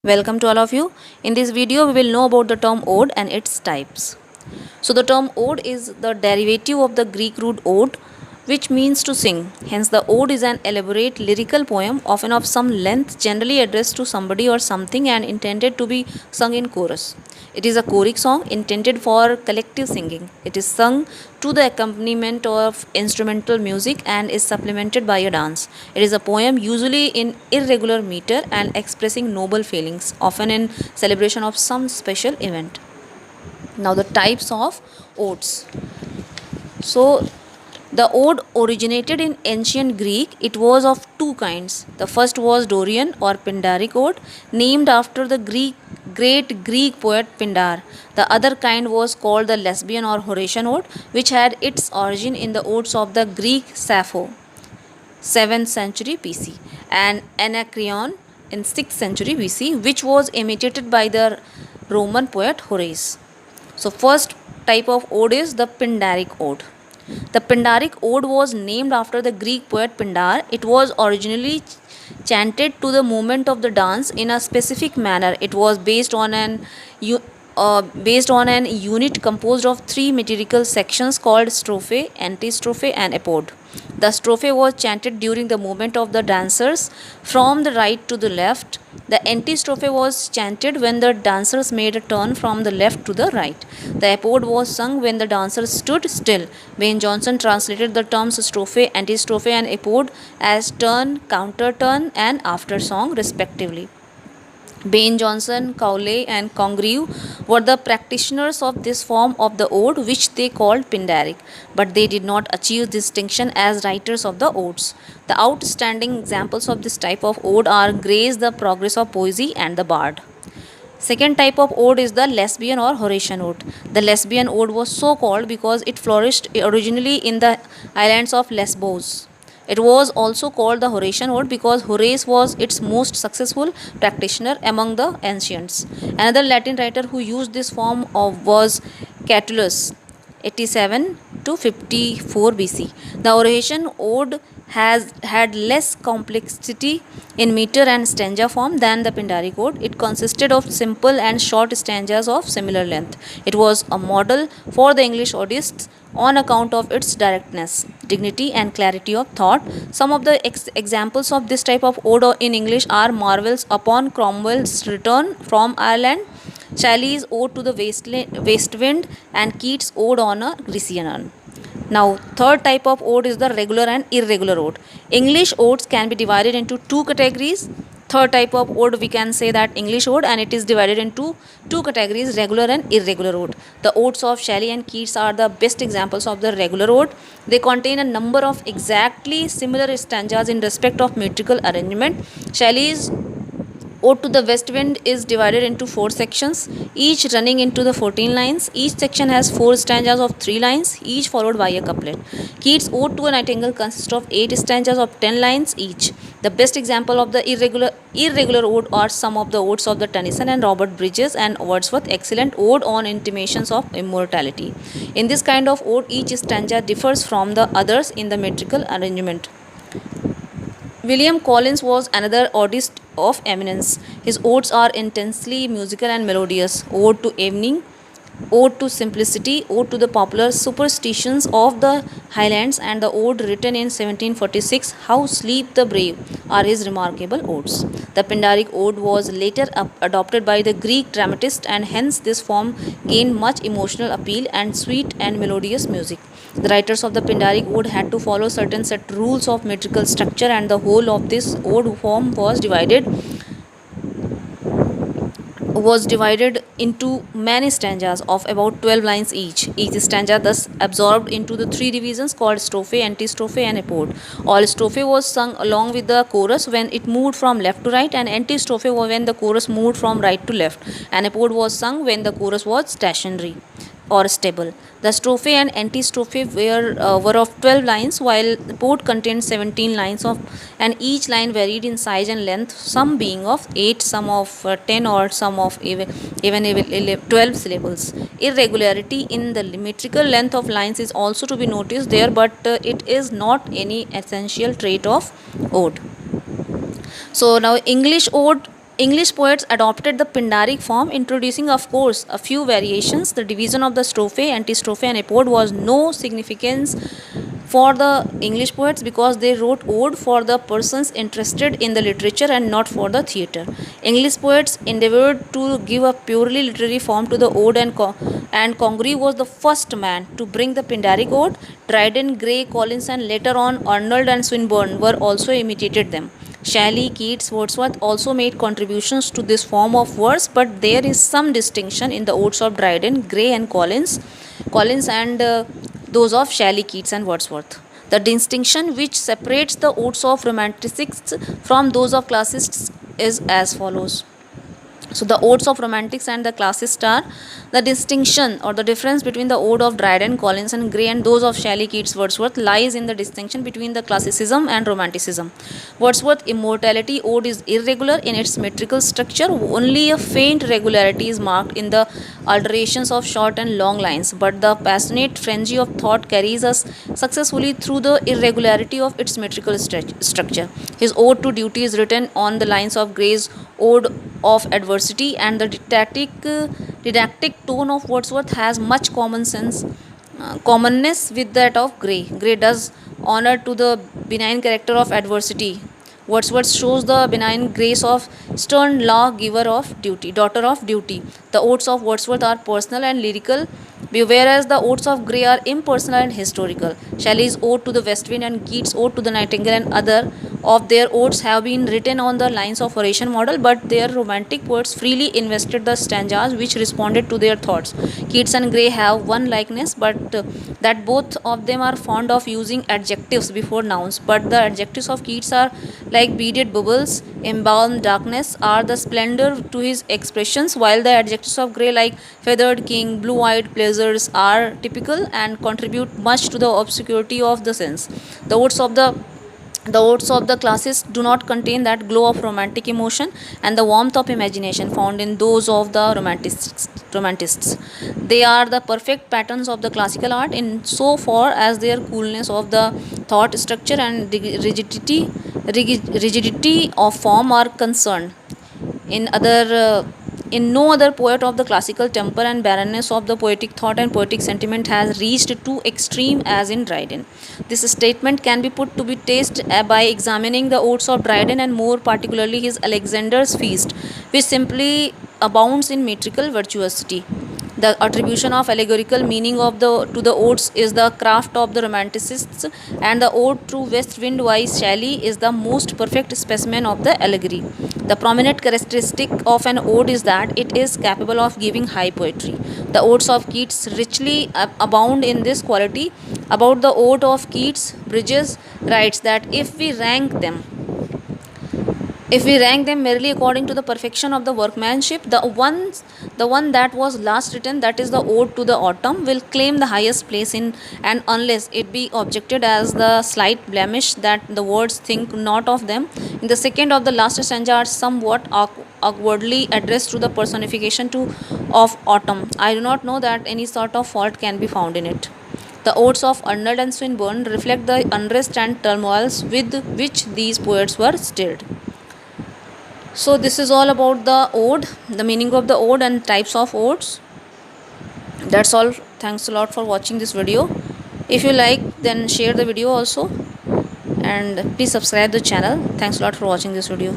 Welcome to all of you. In this video, we will know about the term ode and its types. So, the term ode is the derivative of the Greek root ode, which means to sing. Hence, the ode is an elaborate lyrical poem, often of some length, generally addressed to somebody or something and intended to be sung in chorus. It is a choric song intended for collective singing. It is sung to the accompaniment of instrumental music and is supplemented by a dance. It is a poem usually in irregular meter and expressing noble feelings, often in celebration of some special event. Now, the types of odes. So, the ode originated in ancient Greek. It was of two kinds. The first was Dorian or Pindaric ode, named after the great Greek poet Pindar. The other kind was called the Lesbian or Horatian ode, which had its origin in the odes of the Greek Sappho, 7th century BC, and Anacreon in 6th century BC, which was imitated by the Roman poet Horace. So, first type of ode is the Pindaric ode. The Pindaric ode was named after the Greek poet Pindar. It was originally chanted to the movement of the dance in a specific manner. It was based on an unit composed of three metrical sections called strophe, antistrophe, and epode. The strophe was chanted during the movement of the dancers from the right to the left. The antistrophe was chanted when the dancers made a turn from the left to the right. The epode was sung when the dancers stood still. Ben Jonson translated the terms strophe, antistrophe, and epode as turn, counter turn, and after song, respectively. Ben Jonson, Cowley, and Congreve were the practitioners of this form of the ode, which they called Pindaric, but they did not achieve distinction as writers of the odes. The outstanding examples of this type of ode are Gray's The Progress of Poesy and The Bard. Second type of ode is the Lesbian or Horatian ode. The Lesbian ode was so called because it flourished originally in the islands of Lesbos. It was also called the Horatian ode because Horace was its most successful practitioner among the ancients. Another Latin writer who used this form was Catullus, 87 to 54 BC. The Horatian ode has had less complexity in meter and stanza form than the Pindaric ode. It consisted of simple and short stanzas of similar length. It was a model for the English odists on account of its directness, dignity, and clarity of thought. Some of the examples of this type of ode in English are Marvell's Upon Cromwell's Return from Ireland, Shelley's Ode to the West Wind, and Keats' Ode on a Grecian Urn. Now, third type of ode is the regular and irregular ode. English odes can be divided into two categories. Third type of ode, we can say that English ode, and it is divided into two categories, regular and irregular ode. The odes of Shelley and Keats are the best examples of the regular ode. They contain a number of exactly similar stanzas in respect of metrical arrangement. Shelley's Ode to the West Wind is divided into four sections, each running into the 14 lines. Each section has four stanzas of 3 lines, each followed by a couplet. Keats' Ode to a Nightingale consists of 8 stanzas of 10 lines each. The best example of the irregular ode are some of the odes of the Tennyson and Robert Bridges and Wordsworth. Excellent ode on intimations of immortality. In this kind of ode, each stanza differs from the others in the metrical arrangement. William Collins was another odist of eminence. His odes are intensely musical and melodious. Ode to Evening, Ode to Simplicity, Ode to the Popular Superstitions of the Highlands, and the ode written in 1746, How Sleep the Brave, are his remarkable odes. The Pindaric ode was later adopted by the Greek dramatists, and hence this form gained much emotional appeal and sweet and melodious music. The writers of the Pindaric ode had to follow certain set rules of metrical structure, and the whole of this ode form was divided into many stanzas of about 12 lines each. Each stanza thus absorbed into the three divisions called strophe, antistrophe, and epode. All strophe was sung along with the chorus when it moved from left to right, and antistrophe was when the chorus moved from right to left, and epode was sung when the chorus was stationary or stable. The strophe and antistrophe were of 12 lines, while the epode contained 17 lines and each line varied in size and length, some being of 8, some of 10, or some of even 12 syllables. Irregularity in the metrical length of lines is also to be noticed there, but it is not any essential trait of ode. So now English ode English poets adopted the Pindaric form, introducing, of course, a few variations. The division of the strophe, antistrophe, and epode was no significance for the English poets because they wrote ode for the persons interested in the literature and not for the theatre. English poets endeavored to give a purely literary form to the ode, and Congreve was the first man to bring the Pindaric ode. Dryden, Gray, Collins, and later on Arnold and Swinburne were also imitated them. Shelley, Keats, Wordsworth also made contributions to this form of verse, but there is some distinction in the odes of Dryden, Gray, and Collins and those of Shelley, Keats, and Wordsworth. The distinction which separates the odes of Romanticists from those of Classicists is as follows. So the odes of Romantics and the Classicists are the distinction or the difference between the ode of Dryden, Collins, and Gray and those of Shelley, Keats, Wordsworth lies in the distinction between the Classicism and Romanticism. Wordsworth's Immortality ode is irregular in its metrical structure. Only a faint regularity is marked in the alterations of short and long lines, but the passionate frenzy of thought carries us successfully through the irregularity of its metrical structure. His ode to duty is written on the lines of Gray's ode of adversity, and the didactic tone of Wordsworth has much commonness with that of Gray. Gray does honor to the benign character of adversity. Wordsworth shows the benign grace of stern law-giver of duty, daughter of duty. The odes of Wordsworth are personal and lyrical, whereas the odes of Gray are impersonal and historical. Shelley's ode to the west wind and Keats' ode to the nightingale and other of their odes have been written on the lines of oration model, but their romantic poets freely invested the stanzas which responded to their thoughts. Keats and Gray have one likeness, but that both of them are fond of using adjectives before nouns, but the adjectives of Keats are like beaded bubbles, embalmed darkness, are the splendor to his expressions, while the adjectives of Gray like feathered king, blue-eyed pleasures are typical and contribute much to the obscurity of the sense. The odes of the classics do not contain that glow of romantic emotion and the warmth of imagination found in those of the romanticists. They are the perfect patterns of the classical art in so far as their coolness of the thought structure and rigidity of form are concerned. In other in no other poet of the classical temper and barrenness of the poetic thought and poetic sentiment has reached too extreme as in Dryden. This statement can be put to be tested by examining the odes of Dryden and more particularly his Alexander's Feast, which simply abounds in metrical virtuosity. The attribution of allegorical meaning to the odes is the craft of the Romanticists, and the ode through West Wind by Shelley is the most perfect specimen of the allegory. The prominent characteristic of an ode is that it is capable of giving high poetry. The odes of Keats richly abound in this quality. About the ode of Keats, Bridges writes that if we rank them merely according to the perfection of the workmanship, the one that was last written, that is the ode to the autumn, will claim the highest place in, and unless it be objected as the slight blemish that the words think not of them. In the second of the last stanza are somewhat awkwardly addressed to the personification of autumn. I do not know that any sort of fault can be found in it. The odes of Arnold and Swinburne reflect the unrest and turmoils with which these poets were stirred. So this is all about the ode, the meaning of the ode and types of odes. That's all. Thanks a lot for watching this video. If you like, then share the video also, and please subscribe the channel. Thanks a lot for watching this video.